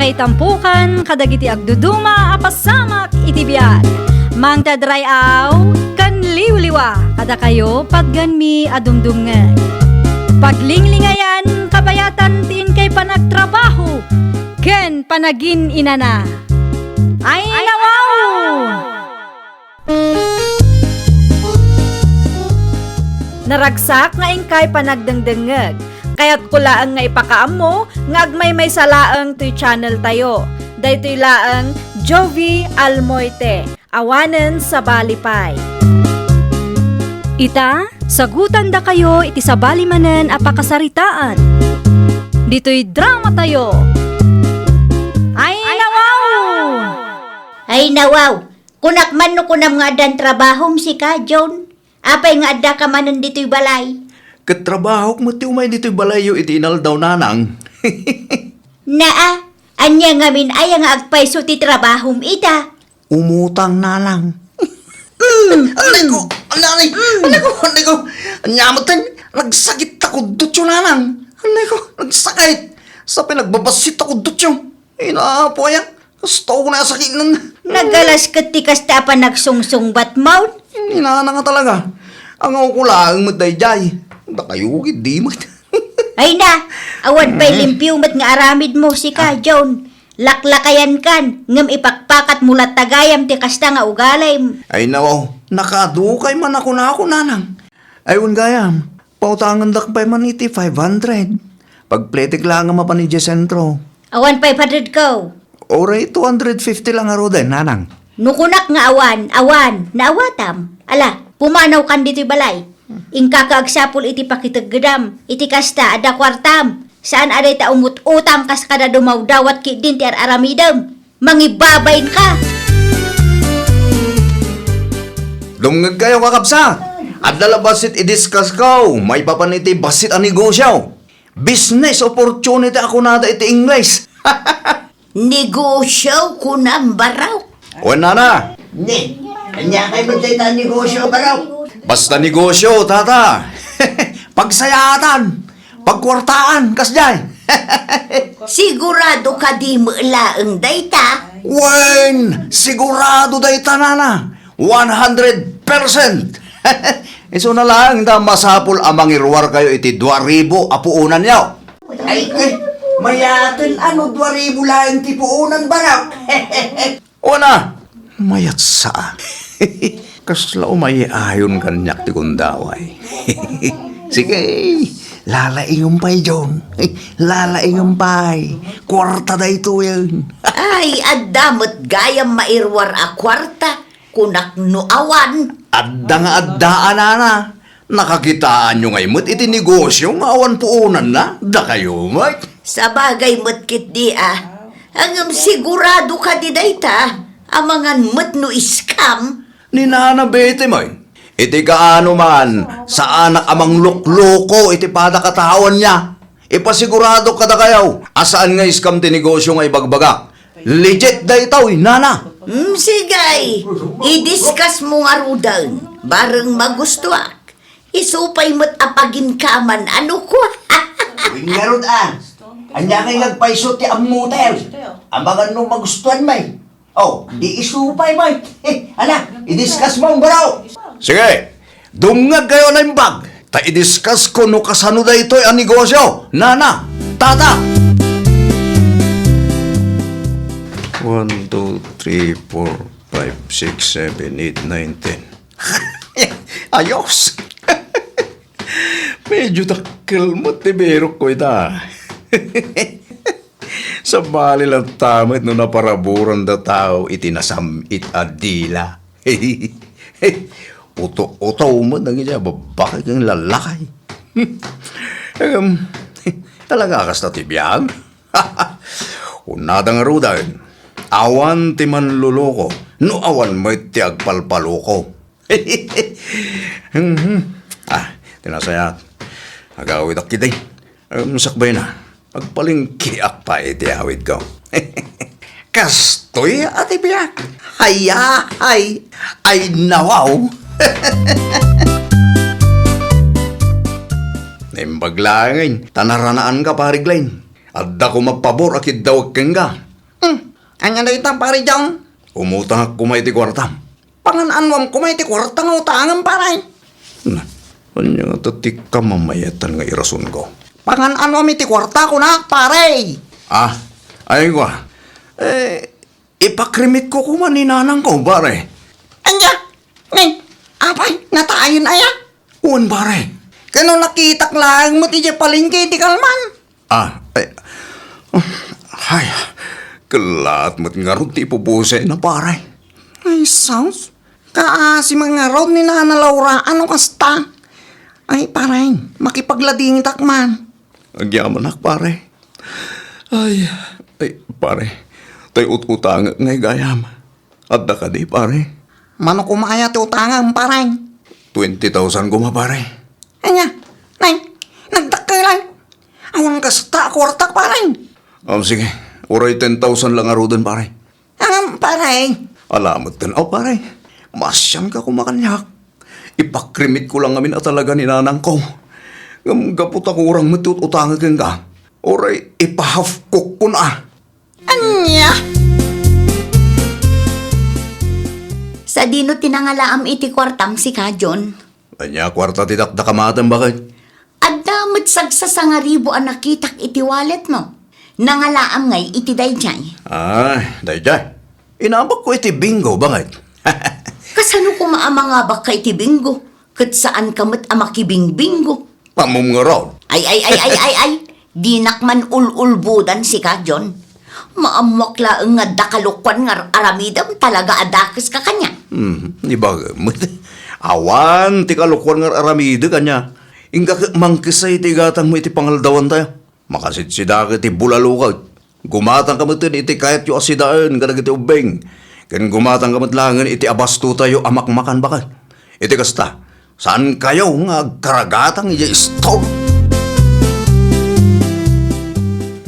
kay tampukan, kadagiti agduduma, apasamak itibiyag. Mang tadray aw, kan liwliwa, kada kayo padganmi adumdumngeg. Paglinglingayan, kabayatan tin kay panagtrabaho, ken panagin inana. Ay nawaw! Naragsak nga ingkay panagdengdengeg. Kaya't kulaang nga ipakaam mo, nga agmay may salaang to'y channel tayo. Daytoy laang Jovi Almoite, awanen sa balipay. Ita, sagutan da kayo iti sa balimanen apakasaritaan. Dito'y drama tayo. Ay nawaw! Ay nawaw, kunak man no kunam nga adan trabahom si ka, John. Apay nga adda ka manon dito'y balay. Katrabaho mo ti umay dito'y balayo iti inal daw nanang. Naa, anya nga min ay nga agpayso ti trabahom ita. Umutang nanang. Alay ko! Alay ko! Anyamatan, nagsakit ako dutyo nanang. Alay ko, nagsakit. Sa pinagbabasit ako dutyo. Inaapo yan. Gusto ko na sakit nun. Nagalas katikas ta pa nagsungsungbat maun. Hindi na nga talaga. Ang ako lang matayjay. Nakayugid, di mat. Ay na, awan pa'y limpyumat nga aramid mo si ka, John. Laklakayan kan, ngam ipakpakat mulat tagayam ti kasta nga ugalay. Ay nawaw, nakadukay man ako na ako nanang. Ayun gayam, pautangan dakpay man iti 500. Pagpletik lang nga mapanidya sentro. Awan pa'y padrid ko. Oray, 250 lang aro din, nanang. Nukunak nga awan, naawatam. Ala, pumanaw kan dito'y balay. Ingka kaagsapol iti pakitaggadam, iti kasta ada kwartam. Saan aday ta umut-utang kas kada dumaw dawat ki din ti aramidam. Mangibabayin ka. Dumngag kayo kakapsa. At dalabasit i-discuss ko. May papaniti basit ang negosyo. Business opportunity ako nada iti English. Negosyo kunam baraw. O nana, Ni, kanya kayo magtita negosyo ba raw? basta negosyo, tata. Pagsayatan, pagkwartaan, kasjay. Sigurado ka di laeng dayta. Wen, sigurado day tanana. 100%. Iso na lang, da masapul amang irwar kayo iti 2,000 apuunan yaw. Ay, mayatin ano 2,000 lang tipuunan ba raw? O na, mayat saan? Kasla umay ayon kanyak ti kundaway. Sige, lalaingong pay, John. Lalaingong pay. Kwarta da ito yan. Ay, adamot gayam mairwar a kwarta. Kunak no awan. Adda nga addaan na. Nakakitaan nyo ngay mo't iti negosyo nga awan puunan na. Da kayo, Mike. Sa bagay mo't di Hangam sigurado ka di dayta. Amangan mo't no iskam. Ninanabete, Mike. Iti kaano man, sa anak amang lukloko, iti pada katawan niya. Ipasigurado kada kayaw. Asaan nga iskam ti negosyo nga ibagbaga. Legit da itaw, nana. Sigay, i-discuss mo nga rudan. Bareng magustuak. Isupay mo't apagin kaman ano ko. Wingarod anya kayo nagpaiso ti amutel. Ambangan nung magustuhan may. Oh, di isupay may. Ala, i-discuss mo ang baraw. Sige, dumngag kayo na yung bag. Ta i-discuss ko no kasano da ito'y ang negosyo. Nana, tata. 1, 2, 3, 4, 5, 6, 7, 8, 9, 10. Ayos. Medyo takil mo tibero ko ita. Sa bali lang tamit no naparaburan da tao itinasamit adila. Uto-uto mo nang iya babakay kang lalakay. Talaga kas na tibiyag? Unadang rudan, awan ti man luloko, no awan mo iti agpalpaloko. Tinasayat. Agawid ak kiday. Sakbay na. Pagpalingkiak pa iti awid ko. Kastoy ati biyak. Haya, ay nawaw. Nimbaglaangin, tanaranaan ka pariglain. Adda ko magpabor akit dawag kang ka. Anya na itang pare dyan. Umutang ako may ti kwartam. Pangananwam ko may ti kwartang utangan pare. Na, anya nga tatik ka mamayatan nga irason ko. Pangananwam iti kwarta ko na pare. Ayun ko. Ipakrimit ko kuman ni nanang ko pare. Anya? Ngay, apay, natayin aya? Uwan pare. Kano nakitak lang mo ti palingke ti kalman? Ay, kalat mo't nga ron ti pupuse na pare. Ay, sounds. Kaasi mga ron ni Nana Laura, ano kasta? Ay, pare, makipaglading takman. Agyaman ak, pare. Ay, pare. Tayo utang ngay gayam. At da ka di, pare. Mano kumaya ti utangan, pare? 20,000 guma, pare. Anya, nay, nagdakay lang. Awan kasta, kwartak, pare. Sige. Uray 10,000 lang aro dun, pare. Pare. Alamat din. Pare. Masyan ka kumakanyak. Ipakrimit ko lang amin at talaga ni nanang ko. Gapot ako urang matututangag ka. Uray, ipahaf cook ko na. Anya? Sa dino tinangalaam iti kwartam si Kajon. Anya, kwarta titak da kamatan bakit? Adamot sagsasa nga ribo ang nakitak iti wallet mo. Nangalaam ngay iti dayjay. Dayjay. Inabak ko iti bingo, bakit? Kasano ko maamanga ba kay iti bingo? Kat saan kamot amakibing-bingo? Pamum nga raw. Ay. Di nakman ululbudan si Kajon. Maamwakla nga dakalukwan nga aramidam talaga adakis ka kanya. Di ba? Awan, ti kalukwan nga aramida kanya. Inga mangkisay ti gatang mo iti pangaldawan tayo. Makasit si daki ti bulalukag. Gumatang kamutin iti kayat yu asidaan kadag iti ubeng. Kan gumatang kamatlangan iti abasto tayo amakmakan bakal. Iti kasta, saan kayo nga karagatang iya store?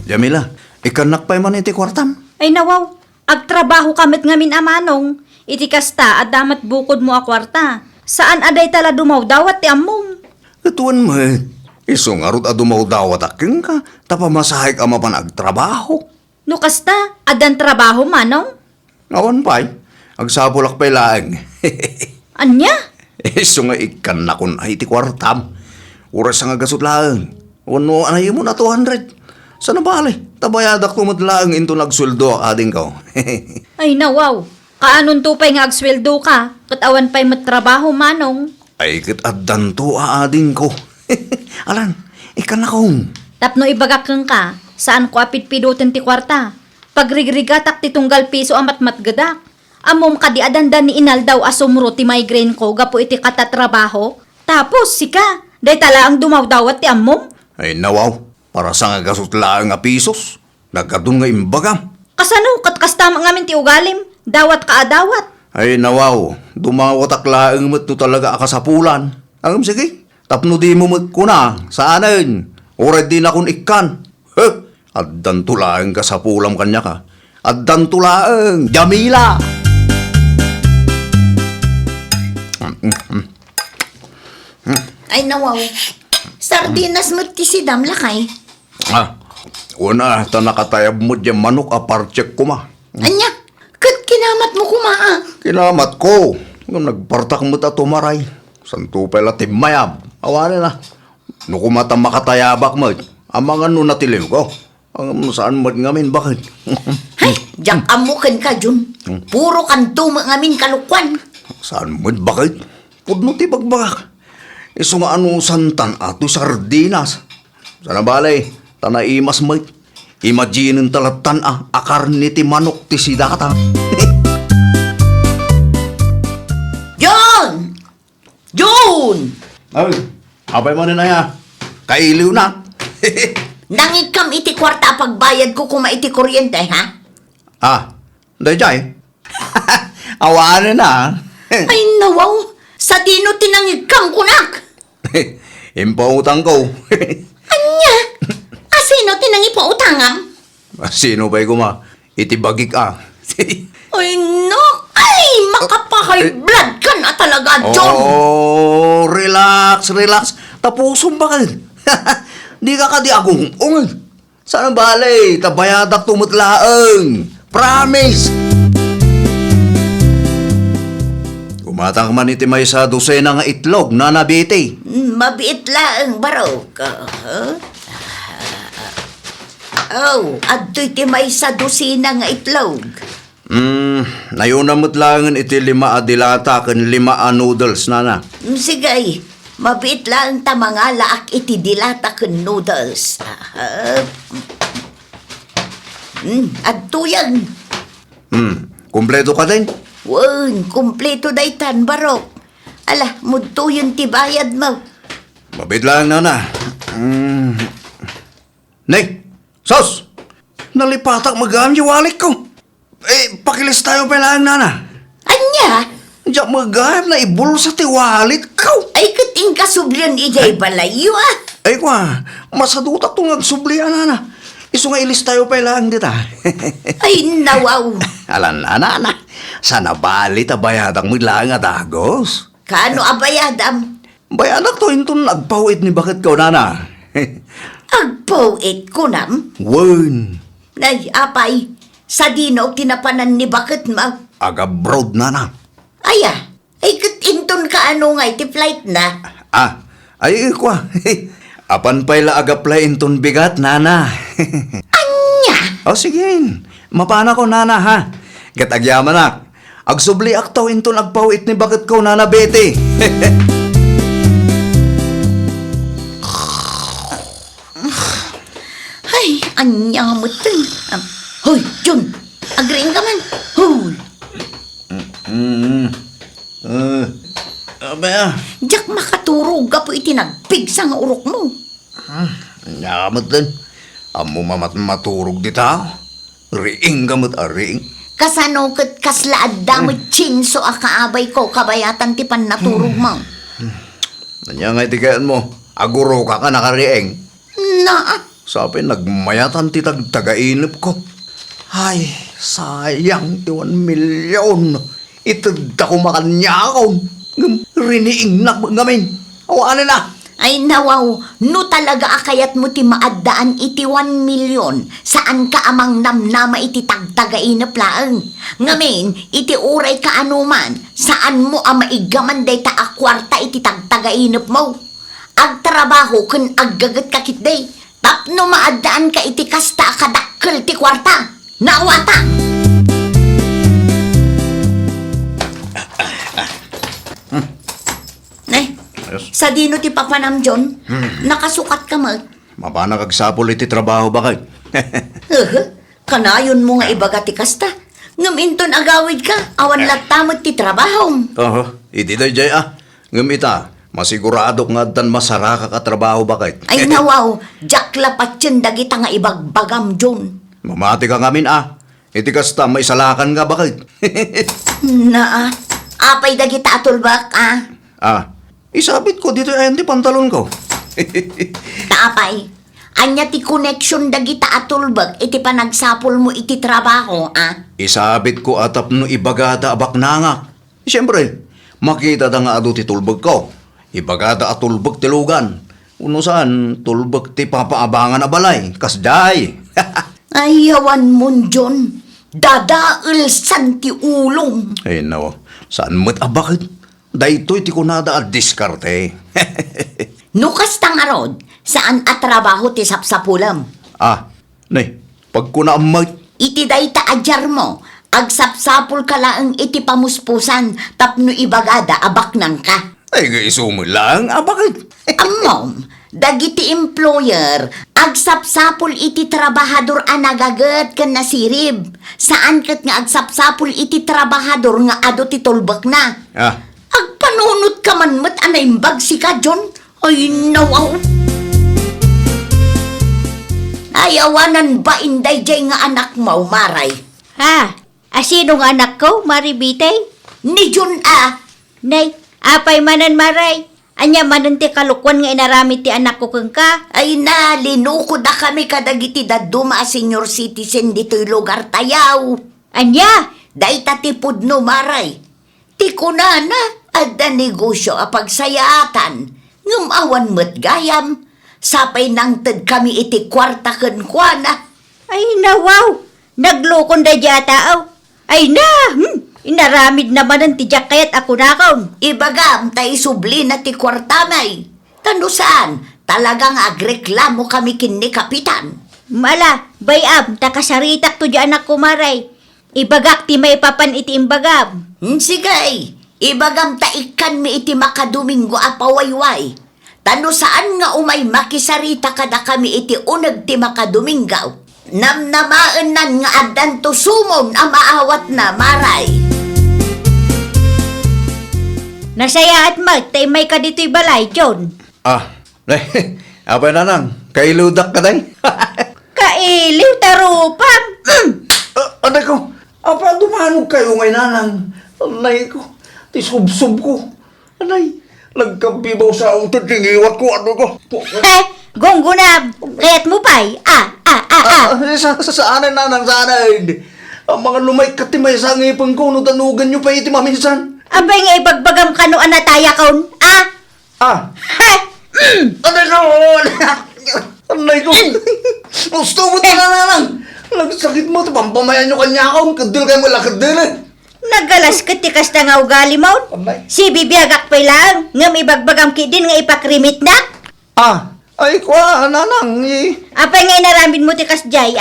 Jamila, ikanak pa man iti kwartam. Ay nawaw, agtrabaho kamit ngamin amanong. Iti kasta at damat bukod mo a kwarta. Saan aday tala dumaw dawat ti ammom? Katuan mo, isungarot adumaw dawat aking ka, tapamasahay ka mapan agtrabaho. No kasta, adan trabaho manong? Awan pa'y, agsapulak pa'y laang. Anya? Iso nga ikan na kun ay ti kwartam. Oras nga gasot laang. Wano anay mo na 200. Sana bali, tabayadak tumadlaang into nagsweldo ading ko. Ay nawaw, kaanon tupay nga agsweldo ka, katawan pa'y matrabaho manong. Ay kit addan to ading ko. Alan, ikan na kong. Tapno ibagakeng ka, saan ko apit pidutin ti kwarta? Pagrigrigatak ti tunggal piso amat matgadak. Amom kadi adandan ni inal daw asumro ti migraine ko gapo iti katatrabaho. Tapos sika, day tala ang dumawdawat ti amom. Ay nawaw, para sa nga gasot laang nga pisos. Nagkadun nga imbagam. Kasano kat kastama ngamin ti ugalim, dawat ka adawat. Ay nawaw, dumawat ak laang mat no talaga akasapulan. Ang sige, tapno di mo mat kuna, saanan? Ored din akong ikan. Addan tulaang ka sa pulam kanya ka. Addan tulaang, Jamila! Ay nawaw, sardinas mo ti sidam lakay. Una, ta nakatayab mo dyan manok aparcheck ko ma. Anya, kat kinamat mo kumaa. Kinamat ko. Nung nagpartak mo ta tumaray. Santo pala timayab. Awanin na. No kumata makatayabak mo. Amang ano natiliw ko. Ang saan mo ngamin bakit? Hay, diyak amukan ka, Jun. Puro kanto ngamin kalukwan. Saan mo bakit? Pudno ti bagbagak. Iso nga ano santan ato sardinas. Sana balay, tanaimas mo. Imaginin talatan akar ni ti manok ti sidata. Jun! Jun! Ay, abay mo na ya. Kailiw na. Nangikam iti kwarta pagbayad ko kung maiti kuryente, ha? Dayjay. Awanan na. Ay nawaw, sa dino tinangikam kunak. Impautang ko. Anya, asino tinangipautangam? Sino ba'y kuma? Itibagik Ay no, ay makapahay blood ka na talaga, John. Oh, relax. Tapusong ba ka? Di ka di agong ungay. Sana balay, tabayadak tumutlaang. Promise! Umatang man iti may sa dosena nga itlog, Nana Betty. Mabiit lang, baro. Oh, adto'y ti may sa dosina nga itlog. Nayunamot langan iti 5 adilata kan 5 noodles, Nana. Sige, mabiit lang ta mga laak iti dilata ken noodles. Adto yan. Kumpleto ka din? Wan, kumpleto daytan, barok. Ala, mudto yun ti bayad mo. Mabit lang, Nana. Nay! Sos! Nalipatak magaan yung wallet ko. Pakilis tayo pa lang, Nana. Anya? Diyak magaan na ibulsa ti wallet ko. Ay, kating kasublian ijay balayo ah. Ay kwa, masaduta itong nagsublian, Nana. Iso nga ilis tayo pa lang dita. Ay, nawaw. Alam na, Nana. Sana balit a bayadang mo lang at agos. Kano abayadam? Bayadak to intun nagpawit ni bakit ka, Nana. Agpawit ko nam. Wen, Nay, apay. Sa dino, tinapanan ni bakit ma. aga broad, Nana. Aya, ay katinton ka ano nga iti flight na. Ay kwa. Apan pa'y la agaplay intun bigat, Nana. Anya? O sige, mapana ko, Nana, ha? Gatagyaman ak. Agsubli aktaw intun agpawit ni bakit ko, Nana Betty. Ay, anya mo ito. Hoy, Jun, agreeing ka man. Hoy, Abaya. jak makaturog ka po itinagpig sa nga urok mo. Nyakamot din. Amo maturog di tao. Riing gamot riing. Kasano kat kaslaad damot chinso akaabay ko kabayatan ti pan naturog mo. Nanya nga itikaan mo. Aguro ka ka nakariing. Na, Sabi nagmayatan ti tagainip ko. Ay, sayang ti 1 milyon. Itagda ko makanyakaw. Riniing na ngamin. Awanan na. ay nawaw, no talaga akayat mo ti maaddaan iti 1 milyon, saan ka amang namnama iti tagtagainap laeng. Ngamin, iti uray ka anuman, saan mo ang maigaman day ta akwarta iti tagtagainap mo. Agtrabaho kun aggagat kakit day, tapno maaddaan ka iti kasta kadakkel ti kwarta. Nawata! Sa dino ti papanam, John, nakasukat ka mo. Mapana kagsapol iti trabaho ba kay? Kanayon mo nga ibaga ti kasta. Ngaminton agawid ka, awan latamot ti trabaho. Oho, iti day jay Ngamita, masigurado nga dan masara ka trabaho ba kay? Ay nawaw, jakla patyan dagita nga ibagbagam, John. Mamati ka ngamin Iti kasta may salakan nga ba kay? Na, apay dagita atulbak, Isabit ko dito ay hindi pantalon ko. Taapay, anya ti connection dagita atulbak, iti panagsapol mo iti trabaho, Isabit ko atap no ibagada abak na nga. Siyempre, makita da nga ado ti tulbag ko. Ibagada at tulbag ti lugan. Uno saan, tulbag ti papaabangan na balay. Kasday. Ayawan mo, John. Dadail san ti ulong. Ay no, saan mo't abakit? Daytoy ti kunada at diskarte. Nukas tang arod, saan at trabaho ti sapsapulam? Nay, pag kunaamay, Iti dayta adyar mo, agsapsapul ka laang iti pamuspusan, tapno ibagada abak nang ka. ay gaisumo lang, bakit? Amom, dagiti employer, agsapsapul iti trabahador anagagat kan nasirib. Saan kat nga agsapsapul iti trabahador nga ado ti tulbak na. Agpanunot ka man mat anaimbag si ka, John. Ay, nawaw. Ayawanan ba inday jay nga anak mo, Maray? Asino nga anak ko, Maribitay? Ni John, Nay, apay manan maray. Anya manan ti kalukwan nga inaramit ti anak ko kang ka. Ay na, linuko na kami kadagiti daduma senior citizen dito'y lugar tayaw. Anya? Dayta ti pudno, Maray. Ti kunana, adda negosyo a pagsayatan. Ngumawan mo't gayam. Sapay nang tad kami iti kwarta ken kuana. Ay nawaw. Naglukon da dya tao. Ay na, inaramid naman ang tijak kayat ako nakaon. Ibagam, tay subli na ti kwartamay. Tano saan? Talagang agreklamo kami kini kapitan. Mala, bayab, takasaritak to dyan ako maray. Ibagak ti may papan iti imbagam. Sige, ibagam taikan mi iti makadomingo apawayway. Tano saan nga umay makisarita kada kami iti unag ti makadomingaw. Namnamaan nan nga adan to sumon ang maawat na maray. Nasaya at mag, tay may ka dito'y balay, John. Apay nanang, kailudak ka day. Kailiw tarupam. Anay ko, apa dumanog kayo ngay nanang? Anay ko, tisubsub ko. Anay, nagkampibaw sa utot, tingiwat ko, ano ko. Gonggunab, kayat mo pa'y. Saan nanang, saan? Ang mga lumay katimay sa ngipang ko, no tanugan nyo pa iti maminsan. Abay nga ibagbagam ka no anataya kaon. Anay ko, anay ko. Gusto mo ta nanang. Nagsakit mo, pampamayan nyo kanya ako, kadil kayo mula kadil eh. Nagalas katikas na nga ugali mo. Abay. Si bibiyagak pa lang, ngam ibagbagam kidin nga ipakrimit na. Ay, kwa, nanang, Apay nga inaramin mo tikas jay,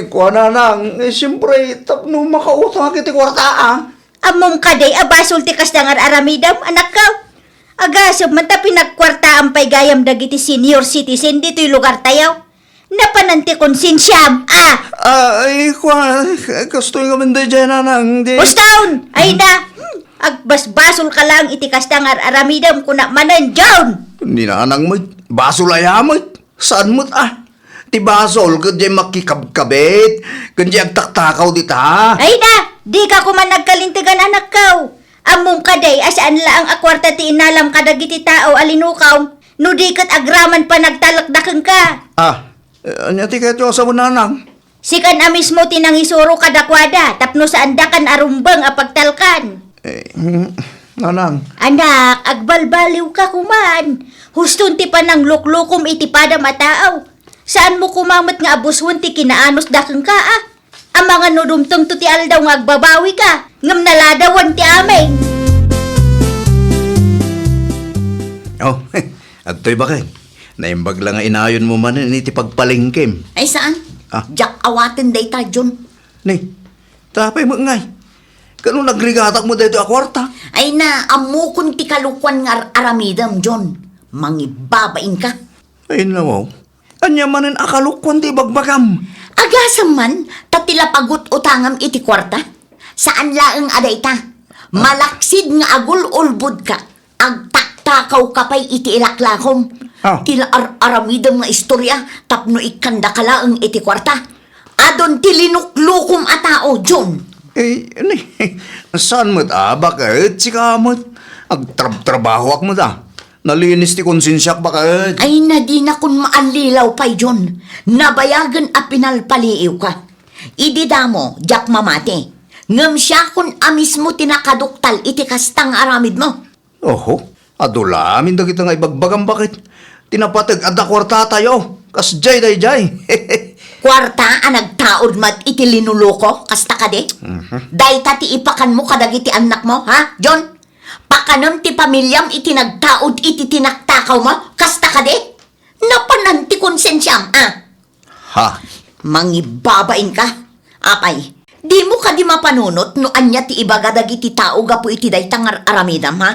kwa, nanang, siyempre, tapno makautang kiti kwarta, Amom kaday, abasol tikas na nga aramidam, anak ka. Agasab man ta pinagkwarta ang pay gayam dagiti senior citizen dito'y lugar tayaw. Napananti konsensyam, Ay, kwa, gusto yung kaminday dyan, nanang, di. Pustaon! Ay na! Agbasbasol ka lang itikas na nga aramidam kuna manan, John! Hindi nanang mo, basol ayamot. Saan mo, Ti basol, kanya makikabkabit, kanya agtaktakaw dita, Ay na! Di ka kuman nagkalintigan anak kaw! Among kaday, asaan la ang akwarta ti inalam kadagiti tao alinukaw, no di kat agraman pa nagtalakdakan ka. Anya ti kayo sa nanang. Sikan a mismo tinangisuro kadakwada, tapno sa andakan arumbang apagtalkan. Nanang. Anak, agbalbaliw ka kuman. Huston ti pa ng luklukom iti pada mataaw. Saan mo kumamat nga abuswan ti kinaanos dakeng ka Ang mga nudumtong to ti aldaw nga agbabawi ka. Ngam naladawan ti ameng. At to'y bakit? Naimbag lang nga inayon mo man iti pagpalingkim. Ay saan? Jak awatin day ta, John. Tapay mo ngay. Kano nagrigatak mo dito akwarta? Ay na, amukon ti kalukwan nga aramidam, John. Mangibabain ka. Ay nawaw. Anya manin akalukwan ti bagbagam. Agasam man, tatila pagut utangam iti kwarta. Saan laeng aday ta? Malaksid nga agul ulbud ka. Agtaktakaw kapay iti ilaklakom. Tila aramidam nga istorya, tapno ikanda ka laeng iti kwarta. Adon ti linuklukom a tao, John. Saan mo't bakit? Sika mo't. Agtrabaho ak mo ta. Nalinis ti konsensyak bakit? Ay na di na kun maalilaw pa'y, John. Nabayagan a pinalpaliiw ka. Idida mo, jak mamate. Ngam siya kun amis mo tinakaduktal iti kastang aramid mo. Oho, adulamin da kita nga ibagbagang bakit? Tinapatag at kwarta tayo. Kas jay day jay. Kwarta ang nagtaod mat iti linuloko, kasta ka de? Day tati ipakan mo kadagiti anak mo, ha, John? Pakanom ti pamilyam iti nagtaod iti tinaktakaw mo, kasta ka de? Napananti konsensyam, Ha? Mangibabain ka. Apay, di mo ka di mapanunot no anya ti ibaga dagiti tao gapu iti daytang aramidam, ha?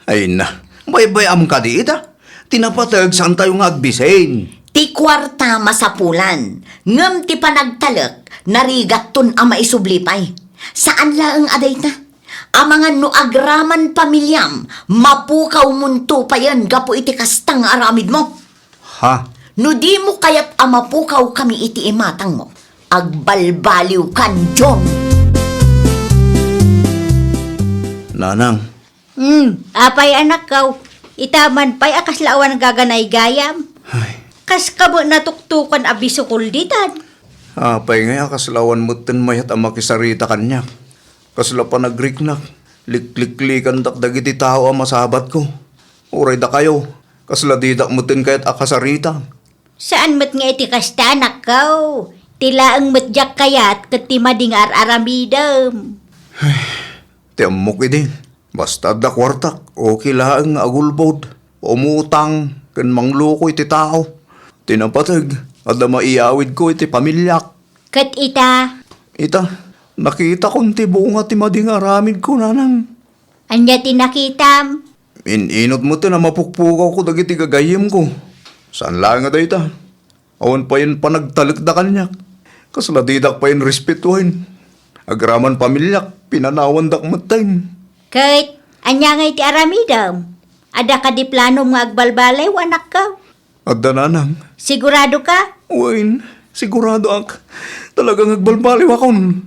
Ay na, baybayam ka di ita. Tinapatag saan tayo nga agbisain. Ti kwarta masapulan, ngem ti panagtalek, narigaton ang maisublipay. Saan laeng aday ta? Ang mga nuagraman pamilyam, mapukaw munto pa yan, gapo iti kastang aramid mo. Ha? No di mo kayat amapukaw kami iti imatang mo. Agbalbaliw kan, John. Nanang. Apay anak kaw. Itaman pa'y akaslawan gaganay gayam. Ay. Kas kabo natuktukan abisukul ditan. Apay nga kaslawan mo tin mayat ang makisarita kanya. Kasla pa nagriknak. Likliklikan dagiti tao ang masabat ko. Uray da kayo. Kasla didak mo tin kahit akasarita. Saan mat nga iti kasta anak kaw? Tila ang matjak kayat kat ti madingar aramidam. Ti ammok din. Basta da kwartak, okay lang agulbod. Umutang, kan mangluko iti tao. Tinapatag, at da maiawid ko iti pamilyak. Kat ita, Ita, nakita kong ti bunga ti mading aramid ko nanang. anya tinakitam. Inot mo ti na mapukpukaw ko dagiti gagayim ko. Saan lang nga da ita? Awan pa yun panagtalik da kanyak. Kasladidak pa yun respetuhin. Agraman pamilyak, pinanawan dak matay. Kat, anya nga iti aramidam. Ada ka di plano nga agbalbalay, wanak ka. At da nanang, Sigurado ka? Uwain, sigurado ak. Talagang agbalbaliw akon.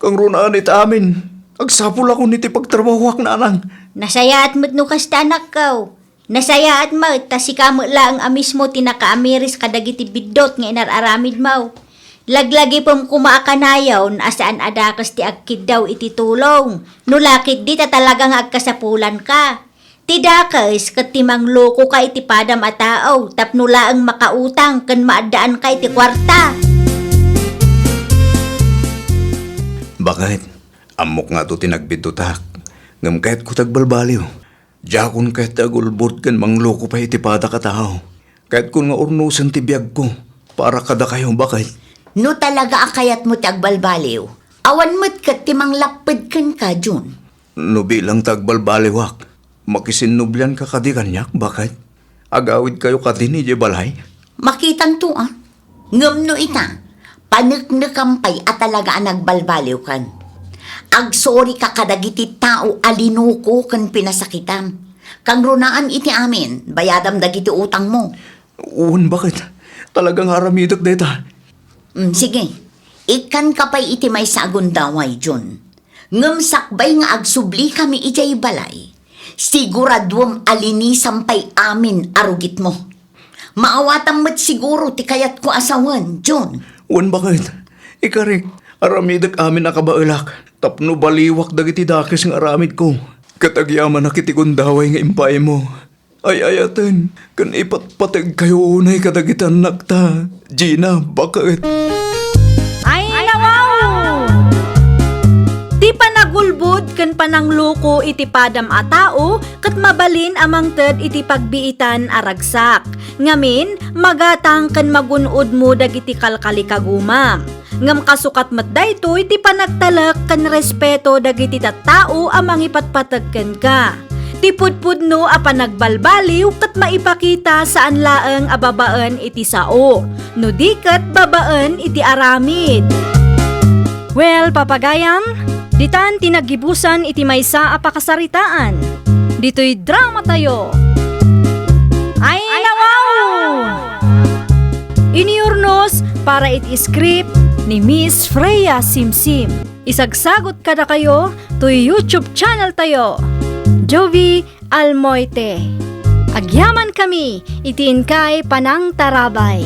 Kang runaan iti amin. Agsapul ako niti pagtrabaho ak nanang. Nasaya at mo't nukas tanak ka. Nasaya at mo't tasikamo lang ang mismo tinakaamiris kadagiti bidot nga inararamid mo. Laglagi pong kumaakanayaw na asaan adakas ti agkid daw iti tulong. Nulakid di ta talagang agkasapulan ka. Tidakas kat timang loko ka iti padam a tao tapnula ang makautang kan maadaan ka iti kwarta. Bakit? Amok nga to tinagbitutak. Ngam kahit ko tagbalbaliw. Diyakon kahit agulbod kan mangloko pa iti pada ka tao. Kahit kun nga urnusan ti biyag ko. Para kada kayo bakit? No talaga akayat mo tagbalbaliw. Awan mo't kat timang lapad kan ka, Jun. No bilang tagbalbaliwak. Makisinublan ka kadi kanyak, bakit? Agawid kayo kadi ni balay? Makitang to ah. Ngam no ita, panagnakampay at talaga ang nagbalbaliw kan. Agsorry ka kadagiti tao alinuko kan pinasakitam. Kang runaan iti amin, bayadam dagiti utang mo. Uwan, bakit? Talagang haramidak deta. Sige, ikan ka pa'y iti may sagundaway, Jun. Ngam sakbay nga agsubli kami ijay balay. Siguraduam alinisam pa'y amin arugit mo. Maawatan mo't siguro ti kayat ko asawan, Jun. Uwan, bakit? Ikarik, aramidak amin nakabailak. Tapno baliwak dagiti dakis ng aramid ko. Katagyaman na kitigundaway nga impay mo. Ay ayatan, kan ipatpatag kayo unay kadagitan nakta. Gina, bakit? Ay, nawaw! Di pa nagulbud kan panangloko iti padam a tao kat mabalin amang ted iti pagbiitan aragsak. Ngamin, magatang kan magunod mo dagiti kalkali kagumam. Ngam kasukat mat dayto iti panagtalak kan respeto dagiti tattao amang ipatpatagken ka. Tipudpudno a panagbalbaliw kat maipakita saan laeng ababaan iti sao. No di kat babaan iti aramid. Well, papagayam, ditan tinagibusan iti maysa a pakasaritaan. Dito'y drama tayo. Ay, nawaw! Iniurnos para iti script ni Miss Freya Simsim. Isagsagot kada kayo to YouTube channel tayo. Jovi Almoite. Agyaman kami, itiin kay Panang Tarabay.